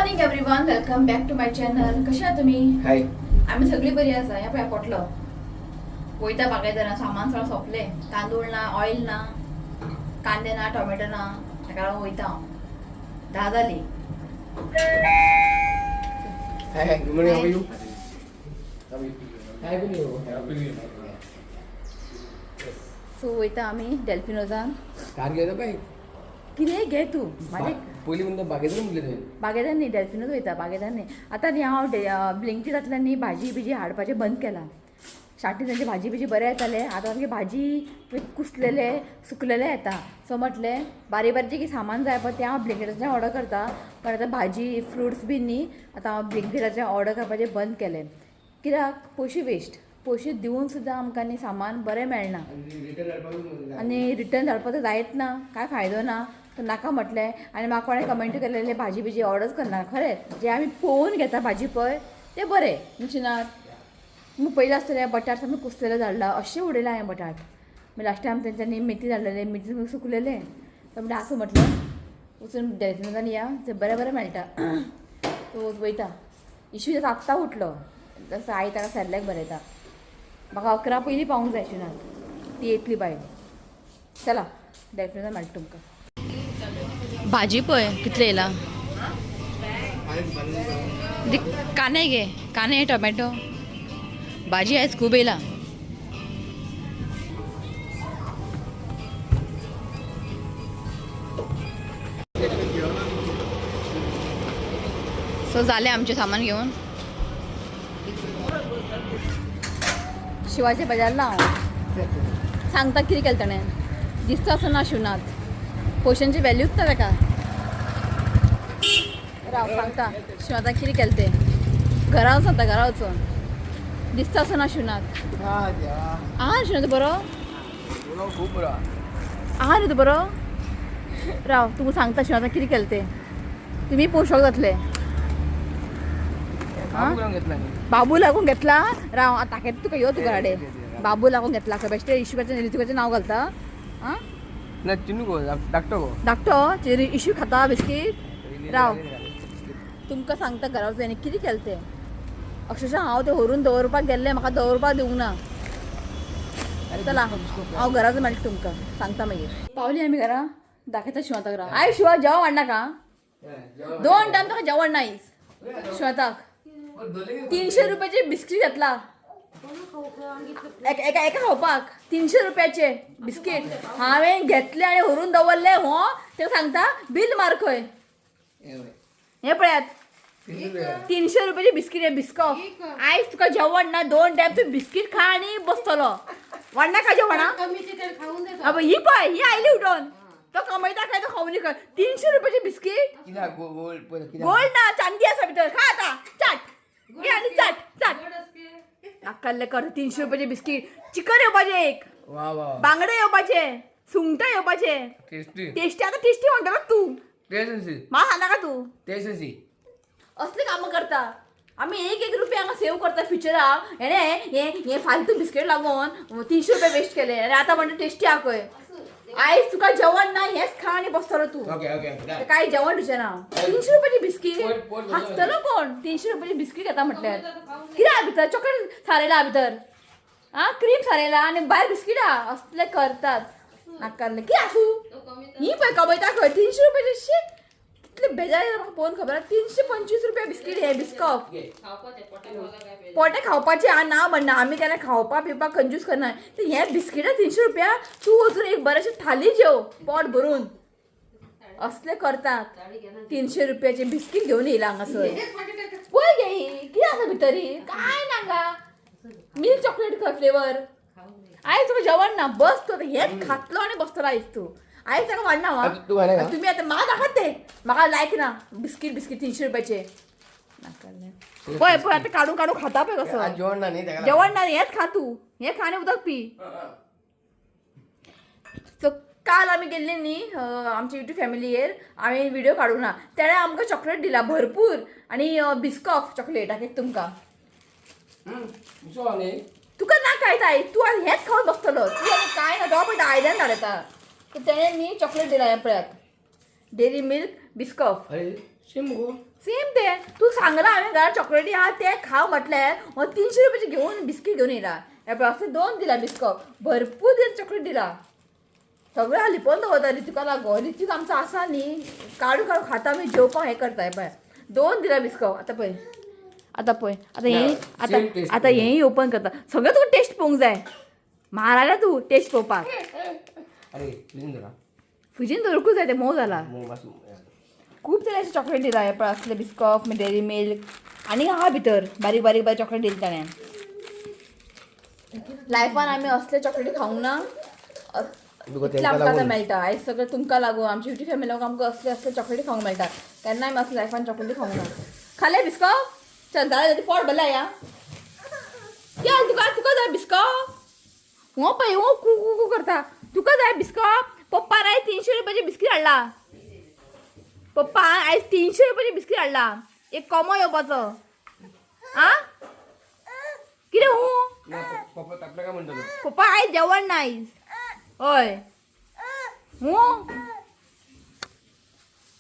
Morning everyone, welcome back to my channel. कशा आहात तुम्ही? हाय. आम्ही सगळी बरी आसा. या पळय पोटलो वयता बागायदारां, सामान सगळं सोंपलें. तांदूळ ना, ऑयल ना, कांदे ना, टोमॅटो ना, ताका लागून वयता हांव. 10 जाली. Hi, good morning. How are you? So वयता आमी डेल्फिनोजान. कार घेतो काय? कितें घे तू माझे पहिली म्हणतो बागेतून म्हटले तुम्ही. बागेदार न्ही, डेल्फिनोज वयता बागेदार न्ही. आतां न्ही हांव ब्लिंकिटांतल्यान न्ही भाजी बिजी हाडपाचें बंद केलां. स्टार्टींग तांची भाजी बिजी बरें येताले. आतां आमगे भाजी कुसलेले सुकलेले येता. सो म्हटलें बारीक बारीक जें सामान जाय पळय तें हांव ब्लिंकिटांतल्यान ऑर्डर करता. पण आतां भाजी फ्रुट्स बीन न्ही आतां हांव ब्लिंकिटांतल्यान ऑर्डर करपाचें बंद केलें. कित्याक पयशे वेस्ट. पयशे दिवन सुद्दां आमकां न्ही सामान बरें मेळना आनी रिटर्न धाडपाक जायत ना, कांय फायदो ना. तर नाका म्हटलें आनी म्हाका कोणें कमेंट केलेले भाजी बिजी ऑर्डर करना. खरें जें आमी पळोवन घेता भाजी पळय तें बरें नुशिनात. मग पयलीं आसतलें बटाट सामकें कुसलेले धाडला, अशें उडयलें हांवें बटाट. मागीर लास्ट टायम तेंच्यांनी मेथी धाडलेले, मेथी सुकलेले. तर म्हणजे आसूं म्हटलें वचून डेल्फिनोजान या, थंय बरें बरें मेळटा. सो वयता. इशू आत्तां उठलो, तसो आई ताका सेरलॅक बरयता. म्हाका 11 पयलीं पावूंक जाय इशूनात, ती येतली बायल. चला डेल्फिनोजान मेळटा तुमकां. भाजी पळय कितले येयला. कांदे घे, कांदे टोमॅटो. भाजी आयज खूब येयला. सो जालें आमचें सामान घेवन. शिवाचे बाजारला हांव सांगता कितें केलें ताणें. दिसता असो ना शिवनाथ, पयशांची व्हॅल्यूच ना ताका. राव सांगता शिवनाथान कितें केलें तें. घरा वचून सांगता, घरा वचून. दिसता असो ना शिवनाथ. आहा शिवनाथ बरो खूप बरा. आहा न्ही तूं बरो. राव तुमकां सांगता शिवनाथान कितें केलें तें. तुमी पळोवंक शॉक जातले. बाबू लागून घेतला. राव आतां ताका तुका यो तुका हाडे. बाबू लागून घेतला खबर बेश्टे इशूकाचें नांव घालता. आं ना चिनू गो धाकटो गो. धाकटो इशू खाता बिस्कीट. राव तुमकां सांगता घरा वचून कितें केलें तें. अक्षरशः हांव तें व्हरून दवरपाक गेल्लें, म्हाका दवरपाक दिवंक ना. चला हांव घरा वचून मेळटा तुमकां, सांगता मागीर. पावली आमी घरा. दाखयता शिवनाथाक. राव आयज शिवा जेवण वाडनाका. 2 टायम ताका जेवण ना शिवनाथाक. 300 रुपयाचे बिस्कीट घेतला एका खावपाक. 300 रुपयाचे बिस्कीट हांवें घेतले आनी व्हरून दवरले. हो तेका सांगता बील मार खंय. हे पळयात 300 रुपयाचे बिस्कीट. हे बिस्कॉफ. आयज तुका जेवण ना. 2 टायम तूं बिस्कीट खा आनी बसतलो. वाडनाका जेवणा. ही पळय ही आयली उठोन. तो कमयता काय तो खावनी खंय. 300 रुपयाचे बिस्कीट. गोल्ड ना, चांदी आसा भितर. खा आतां चाट घे आनी चाट चाट. नाकाल्ले कर. 300 रुपयाचे बिस्कीट. चिकन येवपाचे एक, बांगडे येवपाचे, सुंगटां येवपाचे. टेस्टी आता टेस्टी म्हणटा तूं. म्हाका सांगनाका तूं. असली कामां करता आमी. 1 रुपया हांगा सेव करता फ्युचराक. हे फालतू बिस्कीट लागून 300 रुपया वेस्ट केले आनी आतां म्हणटा टेस्टी आहा खंय. आयज तुका जेवण ना, हेच खा आनी बसतलो तूं. काय जेवण दिवचें ना. 300 रुपयाची बिस्कीट. हांसतलो कोण. 300 रुपयाची बिस्कीट घेता म्हटल्यार. कितें आहा भितर. चॉकलेट सारयला आहा भितर. आं क्रीम सारयला आनी भायर बिस्कीट आहा. असले करतात नाकाल्ले. कितें आसूं ही पळय कमयता खंय. 300 रुपयाचे शीट. कितले बेजार येता म्हाका पळोवन खबर. 325 रुपया बिस्कीट. हे बिस्कॉफ पोटे खावपाचे. हांव ना म्हणना आमी केन्ना खावपा पिवपाक कंजूस करना. तर हे बिस्किटां 300 रुपया. तूं वचून एक बरेंशें थाली जेव पोट भरून. असले करतात. 300 रुपयाचे बिस्कीट घेवन येयला हांगासर. पळय गे ही कितें आसा भितर. काय नाका. मिल्क चॉकलेट खंय फ्लेवर. आयज तुका जेवण ना. बस तूं हेच खातलो आनी बसतलो आयज तूं. आयज ताका वाडना वा. तुम्ही आता म्हाका दाखत ते. म्हाका लायक ना बिस्कीट 300 रुपयाचे. पळय पळय आता काडून काडून खाता पळय कसो. जेवण ना न्ही. जेवण ना हेच खा तूं. हे खा आनी उदक पी. सो काल आमी गेल्ली न्ही आमच्या युट्यूब फॅमिलीयेर. हांवें व्हिडिओ काडूंक ना. तेणें आमकां चॉकलेट दिला भरपूर आनी बिस्कॉफ चॉकलेट एक तुमकां. तुका ना काय ताय. तूं आनी हेच खावन बसतलो. तूं आनी काय ना. तो पळय आयदन धाडटा. तर तेणें न्ही चॉकलेट दिला. हे पळयात डेरी मिल्क बिस्कॉफ. सेम गो. सेम ते तू सांगला हांवें घरात चॉकलेटी आहा ते खाव म्हटल्यार हो 300 रुपयाचे घेऊन बिस्कीट घेऊन येयला हे पळय असले 2 दिला बिस्कॉट भरपूर दिला चॉकलेट दिला सगळें हांव लिपोवन दवरता रितूका लागो रितूक आमचो आसा न्ही काडू काडू खाता आमी जेवपाक हें करता पळय 2 दिला बिस्कॉट आतां पळय हें आतां हेंय ओपन करता सगळें तुका टेस्ट पळोवंक जाय म्हारायला तूं टेस्ट पळोवपाक अरे प्लीज जरा फ्रिजीन दवरूंकूच जाय ते मोव जाला मग बस खूब तरेचे चॉकलेट दिला हे पळय असले बिस्कॉफ डेरी मिल्क आनी आहा भितर बारीक बारीक बारीक चॉकलेट दिले ताणें लायफान आमी असले चॉकलेटी खावंक ना इतले आमकां आतां मेळटा आयज सगळें तुमकां लागून आमची युट्यूब फॅमिलीक आमकां असले असले चॉकलेटी खावंक मेळटा केन्ना आमी असले लायफान चॉकलेटी खावंक ना खाले बिस्कॉफ चल जालें पोट भरलें या या तुका जाय बिस्कॉफ हो पळय हो कू कू कू करता तुका जाय बिस्कॉफ पप्पा आयज 300 रुपयाचे बिस्कीट हाडला पप्पा आयज 300 रुपयाचे बिस्कीट हाडला एक कोमो येवपाचो आ कितें पप्पा तापला काय म्हणतो पप्पा आयज जेवण ना आयज हय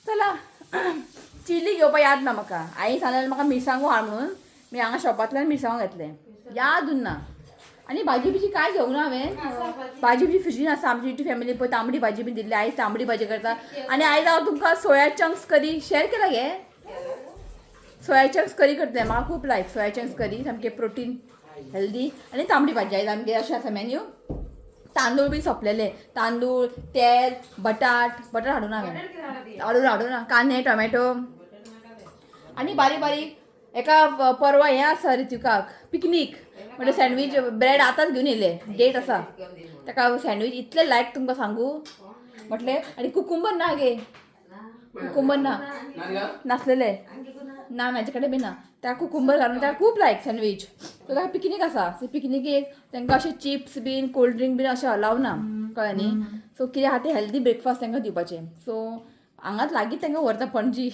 चला चिली घेवपा याद ना म्हाका आई सांगलें म्हाका मिरसांगो हाड म्हणून मी हांगा शॉपांतल्यान मिरसांगो घेतले याद उरना आनी भाजी बिजी काय घेवंक ना हांवें भाजी बिजी फ्रिजीन आसा आमची युट्यूब फॅमिली पळय तांबडी भाजी बीन दिल्ली आयज तांबडी भाजी करता आनी आयज हांव तुमकां सोया चंक्स करी शेअर केला गे सोया चंक्स करी करता म्हाका खूब लायक सोया चंक्स करी सामकें प्रोटीन हेल्दी आनी तांबडी भाजी आयज आमगे अशें आसा मेन्यू तांदूळ बी सोंपलेले तांदूळ तेल बटाट हाडून हाडून कांदे टोमॅटो आनी बारीक बारीक एका परवा हें आसा रितुकाक पिकनीक म्हणजे सँडवीच ब्रेड आतांच घेवन येयले डेट आसा ताका सँडवीच इतलें लायक तुमकां सांगू म्हटलें आनी कुकुंबर ना गे कुकुंबर ना नासलेले ना म्हाजे कडेन बी ना त्या कुकुंबर घालून ताका खूब लायक सँडवीच सो ताका पिकनीक आसा सो पिकनिकेक तांकां अशें चिप्स बीन कोल्ड ड्रिंक बीन अशें अलाव ना कळ्ळें न्ही सो कितें आहा तें हेल्दी ब्रेकफास्ट तांकां दिवपाचें सो हांगाच लागीं तांकां व्हरता पणजी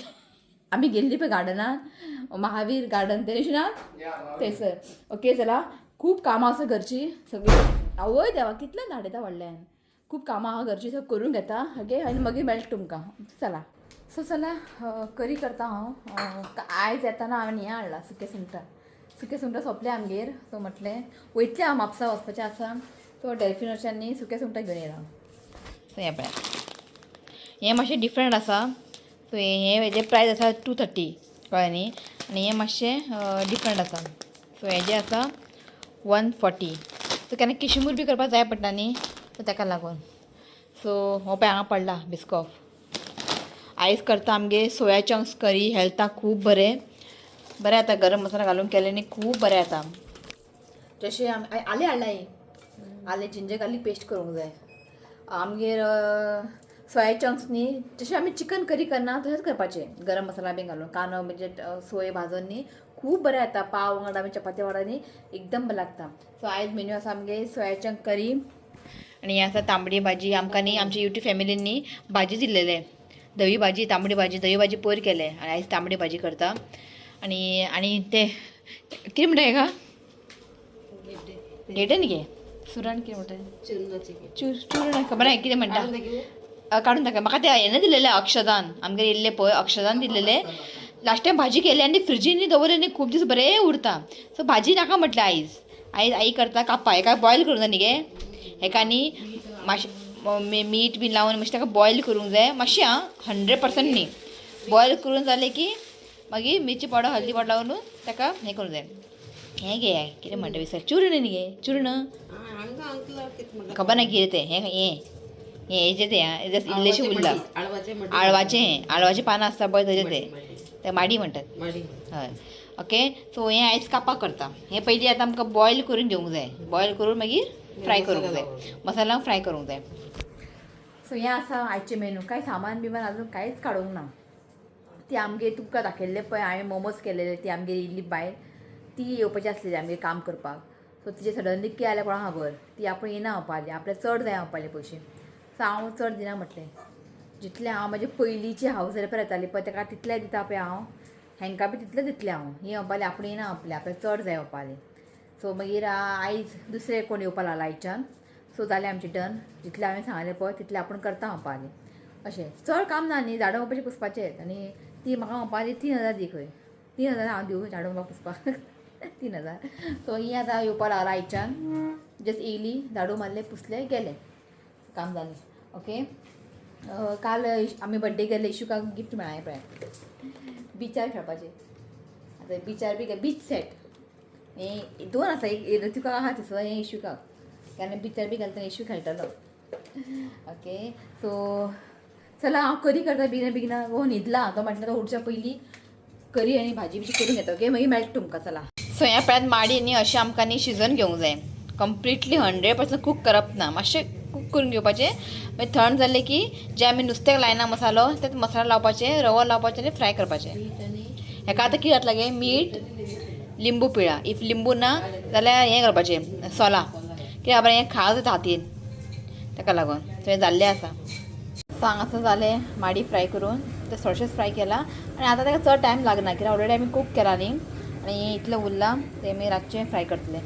आमी गेल्ली पळय गार्डनान महावीर गार्डन ते दिवशी ना थंयसर ओके चला खूब कामां आसा घरची सगळीं आवय देवा कितल्यान धाडयता व्हडल्यान खूब कामां आहा घरची सगळीं करून घेता ओके आनी मागीर मेळटा तुमकां चला सो चला करी करता हांव आयज येताना हांवें हें हाडलां सुकें सुंगटां सोंपलें आमगेर सो म्हटलें वयतलें हांव म्हापसा वचपाचें आसा सो डेल्फिनर्सान न्ही सुकें सुंगटां घेवन येयलां सो हें पळय हें मातशें डिफरंट आसा सो हेजे प्रायस आसा 230 कळ्ळें न्ही आनी हें मातशें डिफरंट आसा सो हेजें आसा 140 सो केन्ना किशमूर बी करपाक जाय पडटा न्ही सो ताका लागून सो हो पळय हांगा पडला बिस्कॉफ आयज करता आमगे सोया चंक्स करी हेल्थाक खूब बरें जाता गरम मसाला घालून केले न्ही खूब बरें जाता जशें आलें हाडलां आलें जिंजर गार्लीक पेस्ट करूंक जाय आमगेर सोया चंक्स न्ही जशें आमी चिकन करी करना तशेंच करपाचें गरम मसाला बी घालून कांदो म्हणजे सोय भाजून न्ही खूब बरें जाता पाव वांगडा आमी चपाती वांगडा न्ही एकदम बरें लागता सो आयज मेन्यू आसा आमगे सोया चंक करी आनी हें आसा तांबडी भाजी आमकां न्ही आमच्या युट्यूब फॅमिलीन न्ही भाजी दिल्लेले धवी भाजी तांबडी भाजी धवी भाजी पयर केले आनी आयज तांबडी भाजी करता आनी ते कितें म्हणटा हेका गेटे न्ही गे सुरण कितें म्हणटा चूर्ण खबर ना कितें म्हणटा काडून दाखय म्हाका ते हें दिलेलें अक्षदान आमगेर येयल्ले पळय अक्षदान दिल्लेले लास्ट टायम भाजी केली आनी फ्रिजीन दवरले न्ही खूब दीस बरें उरता सो भाजी नाका म्हटलें आयज आई करता कापा हेका बॉयल करूंक जाय न्ही गे हेका न्ही मातशें मीठ बीन लावन मातशें ताका बॉयल करूंक जाय मातशें 100% न्ही बॉयल करून जालें की मागीर मिरची पावडर हल्दी पावडर लावन ताका हें करूंक जाय हें गे कितें म्हणटा विसर चूर्ण न्ही गे चूर्ण खबर ना कितें तें हेजें तें इल्लेशें उरलां आळवाचें पानां आसता पळय तेजें तें माडी म्हणटात हय ओके सो हें आयज कापां करता हें पयलीं आतां आमकां बॉयल करून घेवंक जाय बॉयल करून मागीर फ्राय करूंक जाय मसाला फ्राय करूंक जाय सो हें आसा आयचें मेनू कांय सामान बिमान अजून कांयच काडूंक ना ती आमगे तुमकां दाखयल्ले पळय हांवें मोमोज केलेले ती आमगे इल्ली बायल ती येवपाची आसलेली आमगे काम करपाक सो तिचे सडनली कितें जालें कोणा खबर ती आपूण येना हांवपाली आपल्याक चड जाय हांवपाले पयशे सो हांव चड दिना म्हटलें जितलें हांव म्हाजे पयलींची हावस हेल्पर येताली पळय ताका तितलें दिता पळय हांव हेंकां बी तितलें दितलें हांव ही हांवपाली आपूण येना हांवपालें आपल्याक चड जाय हांवपालें सो मागीर आयज दुसरे कोण येवपा लागला आयच्यान सो जालें आमचें डन जितलें हांवें सांगलें पळय तितलें आपूण करता हांवपालें अशें चड काम ना न्ही झाडां वचपाचें पुसपाचें आनी ती म्हाका म्हणपा लागली 3,000 दी खंय 3,000 हांव दिवं झाडू म्हाका पुसपाक 3,000. सो ही आतां येवपा लागला आयच्यान जस्ट येयली झाडू मारले पुसले गेले काम जालें. ओके काल आमी बड्डे गेले इशुकाक गिफ्ट मेळ्ळें पळय बिचार खेळपाचें. आतां बिचार बी बीच सेट हें 2 आसा एक ऋतुकाक आहा तसो हें इशुकाक कारण बिचार बी घालतना इशू खेळटलो. ओके सो चला हांव करी करता बेगिना हो न्हिदला तो म्हटल्यार तो उठच्या पयलीं करी आनी भाजी बिजी करून घेता. ओके मागीर मेळटा तुमकां. चला सो ह्या पळयात माडी न्ही अशें आमकां न्ही शिजोवन घेवंक जाय. कंप्लिटली 100% कूक करप ना मातशें कूक करून घेवपाचें. मागीर थंड जालें की जे आमी नुस्त्याक लायना मसालो तेच मसालो लावपाचें रवो लावपाचें आनी फ्राय करपाचें. हेका आतां कितें जातलें गे मीठ लिंबू पिळा इफ लिंबू ना जाल्यार हें करपाचें सोला कित्याक बाबा हें खाज जाता हातीन ताका लागून थंय जाल्लें आसा. सांगासो जालें माडी फ्राय करून ते थोडेशेंच फ्राय केला आनी आतां ताका चड टायम लागना कित्याक ऑलरेडी आमी कूक केला न्ही आनी इतलें उरलां तें आमी रातचें फ्राय करतलें.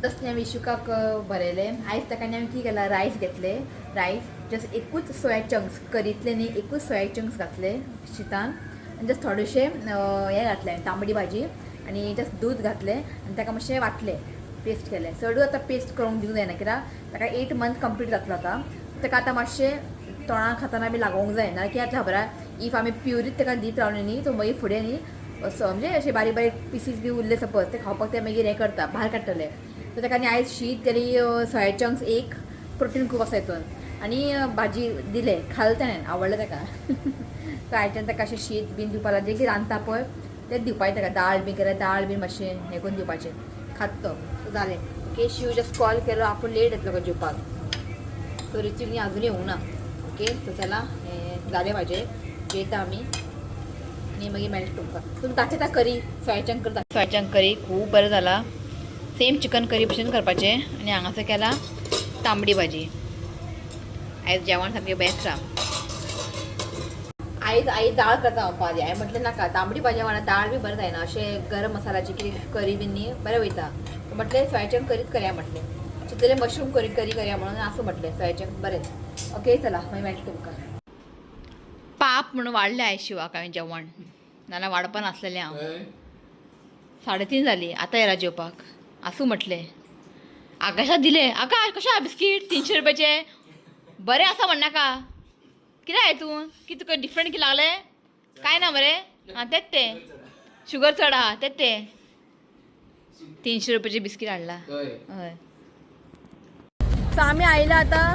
जस्ट आमी इशुकाक भरयलें आयज ताका आमी कितें केलां रायस घेतले रायस जस्ट एकूच सोया चंक्स करींतले न्ही एकूच सोया चंक्स घातले शितान आनी जस्ट थोडेशें हें घातलें तांबडी भाजी आनी जस्ट दूद घातलें आनी ताका मातशें वाटलें पेस्ट केलें. चडूच आतां पेस्ट करूंक दिवंक जायना कित्याक ताका 8 मंथ कंप्लीट जातलो आतां ताका आतां मातशें तोंडाक खाताना बी लागोंक जाय ना कित्याक खबर इफ आमी प्युरीत ताका दीत रावलें न्ही तो मागीर फुडें न्ही म्हणजे अशे बारीक बारीक पिसीस बी उरले सपोज ते खावपाक ते मागीर हें करता भायर काडटले. सो ताका आनी आयज शीत केली सोया चंक्स एक प्रोटीन खूब आसा हितून आनी भाजी दिले खालें ताणें आवडलें ताका. सो आयच्यान ताका अशें शीत बीन दिवपा लागलें जे रांदता पळय तें दिवपाचें ताका दाळ बी केल्यार दाळ बी मातशें हें करून दिवपाचें खात तो. सो जालें ओके शिव जस्ट कॉल केलो आपूण लेट येतलो का जेवपाक सो रिचीव न्ही आजून येवंक ना. ओके सो चला हें जालें म्हाजें जेयता आमी आनी मागीर मेळटा तुमकां. तुमी दाखयता करी सोया चंक करता सोया चंक करी खूब बरें जाला सेम चिकन करी भशेन करपाचें आनी हांगासर केला तांबडी भाजी. आयज जेवण सामकें बेस्ट आहा. आई दाळ करता हांव पाली हांवें म्हटलें नाका तांबडी भाजी वांगडा दाळ बी बरें जायना अशें गरम मसाल्याची कितें करी बी न्ही बरें वयता. म्हटलें सोया चंक करीत करया म्हटलें चिंतलें मशरूम करी करया म्हणून आसूं म्हटलें सोया चंक बरें. ओके चला मागीर मेळटा तुमकां. पाप म्हणून वाडलें आयज शिवाक हांवें जेवण नाल्यार वाडपा नासलेलें हांव 3:30 जालीं आतां येयला जेवपाक आसूं म्हटलें. आकाशाक दिलें आकाश कशें आहा बिस्कीट 300 रुपयाचें बरें आसा म्हणनाका कितें हातून कितें तुका डिफरंट कितें लागलें काय ना मरे आं तेंच तें शुगर चड आहा तेंच तें 300 रुपयाचें बिस्कीट हाडला. हय सो आमी आयला आतां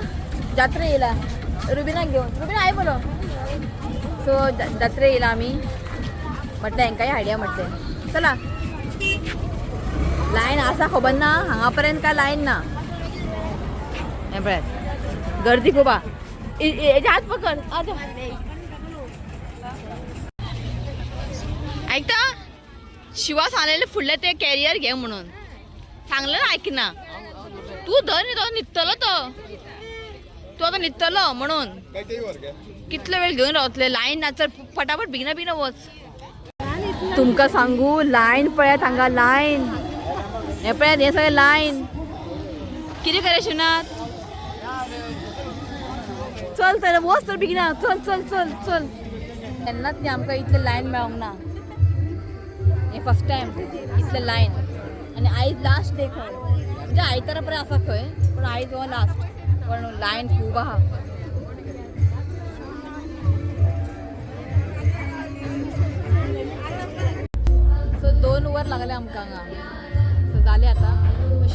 जात्रे येयला रुबिनाक घेवन रुबिना आय बोलो. सो जात्रे येयला आमी म्हटलें हेंकांय हाडया म्हटलें चला. लायन आसा खबर ना हांगा पर्यंत काय लायन ना हें पळयात गर्दी खूब आहा. हेजे हात पकड ऐकता शिवा सांगलेलें फुडलें तें कॅरियर घे म्हणून सांगलें ना ऐकना तूं धर न्ही तो न्हिदतलो तूं आतां न्हिदतलो म्हणून कितलो वेळ घेवन रावतले लायन ना चल फटाफट बेगिना वच. तुमकां सांगू लायन पळयात हांगा लायन हें पळयात हें सगळें लायन कितें करे शिवनाथ चल तर वच तर बेगिना चल चल चल चल. केन्नाच न्ही आमकां इतलें लायन मेळोंक ना हें फर्स्ट टायम इतलें लायन आनी आयज लास्ट डे खंय म्हणजे आयतारा पर्यंत आसा खंय पूण आयज हो लास्ट पण लायन खूब आहा. सो 2 वर लागले आमकां हांगा सो जालें आतां.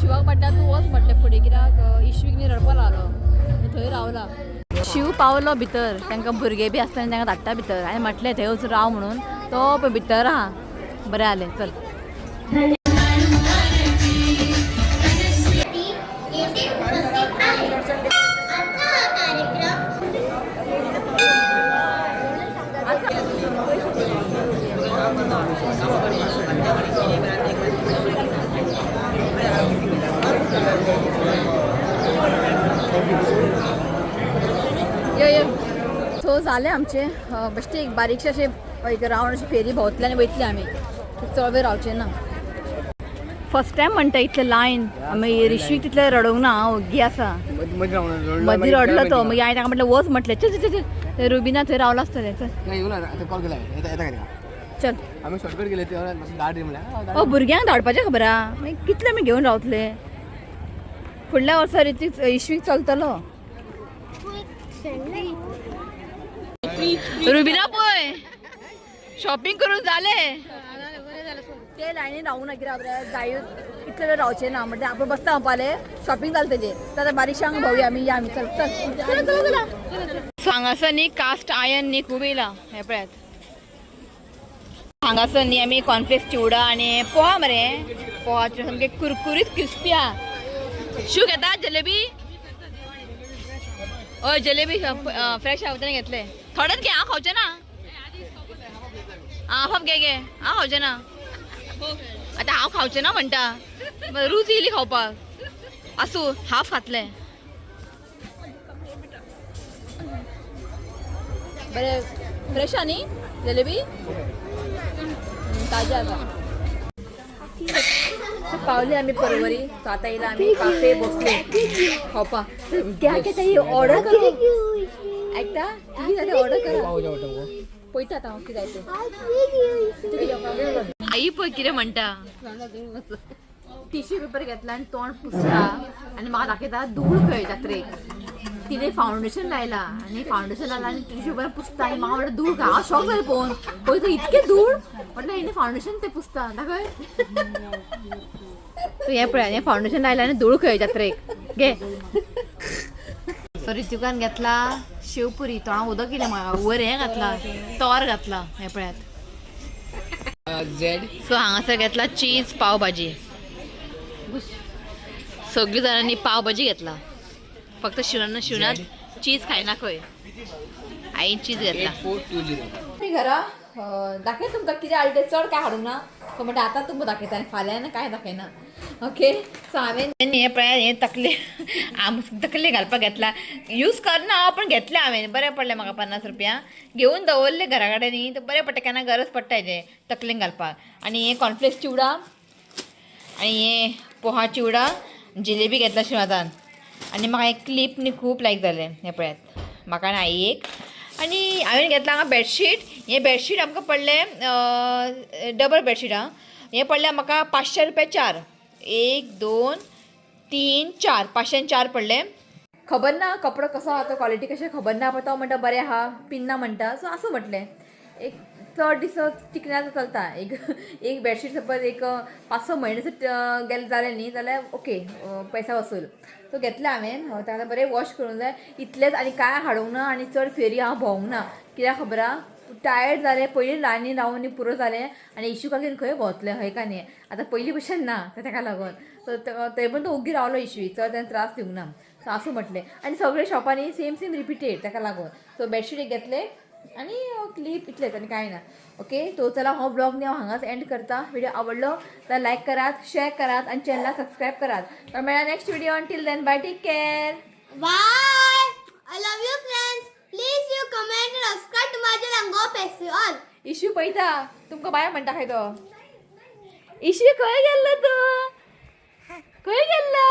शिवाक म्हणटा तूं वच म्हटलें फुडें कित्याक इश्वीक न्ही रडपा लागलो थंय रावला. शिव पावलो भितर तांकां भुरगे बी आसता आनी तांकां धाडटा भितर हांवें म्हटलें थंय वचून राव म्हणून तो पळय भितर आहा बरें जालें चल. सो जालें आमचें बेश्टें एक बारीकशें अशें एक रावंड अशी फेरी भोंवतले आनी वयतले आमी चड वेळ रावचें ना. फर्स्ट टाइम म्हणटा इतलें लायन मागीर रिश्वीक तितलें रडोंक ना हांव ओग्गी आसा मदीं रडलो तो मागीर हांवें ताका म्हटलें वच म्हटलें चल चल चल ते रुबिना थंय रावलो आसतलें चल कॉल केला चल आम्ही शॉर्टकट गेले तेव्हा दाड म्हणल्या भुरग्यांक धाडपाचें खबर आहा मागीर कितले आमी घेवन रावतले फुडल्या वर्सा रितीक इश्वीक चलतलो रुबिना पळय शॉपिंग करून जालें ते लायनीन रावूं ना कित्याक जाय इतले वेळ रावचे ना म्हणजे आपण बसता पाले शॉपिंग जालें तेजें तर आतां बारीकशांक भोंवया आमी या आमी चल चल हांगासर न्ही कास्ट आयर्न न्ही खूब येयला हे पळयात हांगासर न्ही आमी कॉर्नफ्लेक्स चिवडा आनी पोहा मरे पोहाचे सामके कुरकुरीत क्रिस्पी आहा शू घेता जलेबी हय जलेबी फ्रेश हांव घेतले थोडेच घे हांव खावचें ना हाफ हाफ घे हांव खावचें ना आतां हांव खावचें ना म्हणटा रूच येयली खावपाक आसूं हाफ खातलें बरें फ्रेश आहा न्ही जलेबी ताजे आसा पावली आमी परवरी सो आतां येयला आमी काफे बसले खावपाक घ्या घे ताई ऑर्डर करू आयकता कितें जालें ऑर्डर करा पळयता आतां हांव कितें जाय तें आई पळय कितें म्हणटा टिश्यू पेपर घेतला आनी तोंड पुसता आनी म्हाका दाखयता धूळ खंय जात्रेक तिने फावंडेशन लायला आनी फावंडेशन लायला आनी टिश्यू पेपर पुसता आनी म्हाका म्हणटा धूळ खंय हांव शॉक जालें पळोवन पळय तो इतकें धूळ म्हटल्यार हिने फावंडेशन तें पुसता दाखय हें पळय हें फावंडेशन लायला आनी धूळ खंय जात्रेक घे सो रितुकान घेतला शेवपुरी तोंडां उदक येयलें म्हाका वयर हें घातला तोर घातला हें पळयात सो हांगासर घेतला चीज पाव भाजी सगळीं जाणांनी पाव भाजी घेतला फक्त शिवनाथ चीज खायना खंय हांवें चीज घेतला घरा दाखय तुमकां कितें हाडलें तें चड काय हाडूंक ना सो म्हणटा आतां तुमकां दाखयता आनी फाल्यां कांय दाखयना ओके सो हांवें हें पळय हें तकले तकले घालपाक घेतला यूज करना हांव पण घेतलें हांवें बरें पडलें म्हाका 50 रुपया घेवन दवरले घरा कडेन न्ही तर बरें पडटा केन्ना गरज पडटा हेजें तकलेक घालपाक आनी हें कॉर्नफ्लेक्स चिवडा आनी हें पोहा चिवडा जिलेबी घेतला शिवातान आनी म्हाका एक क्लिप न्ही खूब लायक जालें हें पळयात म्हाका आनी आईक आनी हांवें घेतला हांगा बेडशीट हें बेडशीट आमकां पडलें डबल बेडशीट आं हें पडलें म्हाका 500 रुपया 4 1 2 3 4 504 पडलें खबर ना कपडो कसो आहा तो क्वॉलिटी कशें खबर ना पण तो म्हणटा बरें आहा पिन्ना म्हणटा सो आसूं म्हटलें एक चड दीस टिकना चलता एक बेडशीट सपोज एक 5-6 म्हयने गेले जालें न्ही जाल्यार ओके पैसा वसूल सो घेतलें हांवें ताका बरें वॉश करूंक जाय इतलेंच आनी कांय हाडूंक ना आनी चड फेरी हांव भोंवूंक ना कित्याक खबर आहा टायर्ड जालें पयलीं लायनीन रावून पूरो जालें आनी इशू काकीन खंय भोंवतलें खंय का न्ही आतां पयलीं भशेन ना ताका लागून सो थंय पण तो ओग्गी रावलो इशू चड तें त्रास दिवंक ना सो आसूं म्हटलें आनी सगळे शॉपांनी सेम रिपिटेड ताका लागून सो बेडशीट एक घेतलें आनी क्लिप इतलेंच आनी कांय ना ओके तो चला हो ब्लॉग न्ही हांव हांगाच एंड करता व्हिडिओ आवडलो तर लायक करात शेअर करात आनी चॅनलाक सबस्क्रायब करात तर मेळ्या next video until then bye take care Bye. I love you, friends. Please you comment and subscribe to my channel and go festival. Issue पळयता तुमकां बाय म्हणटा खंय तो इशू खंय गेल्लो तूं खंय गेल्लो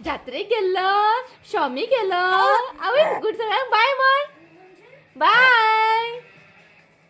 जात्रेक गेल्लो शॉमी गेलो आवय गुड सगळ्यांक बाय म्हण बाय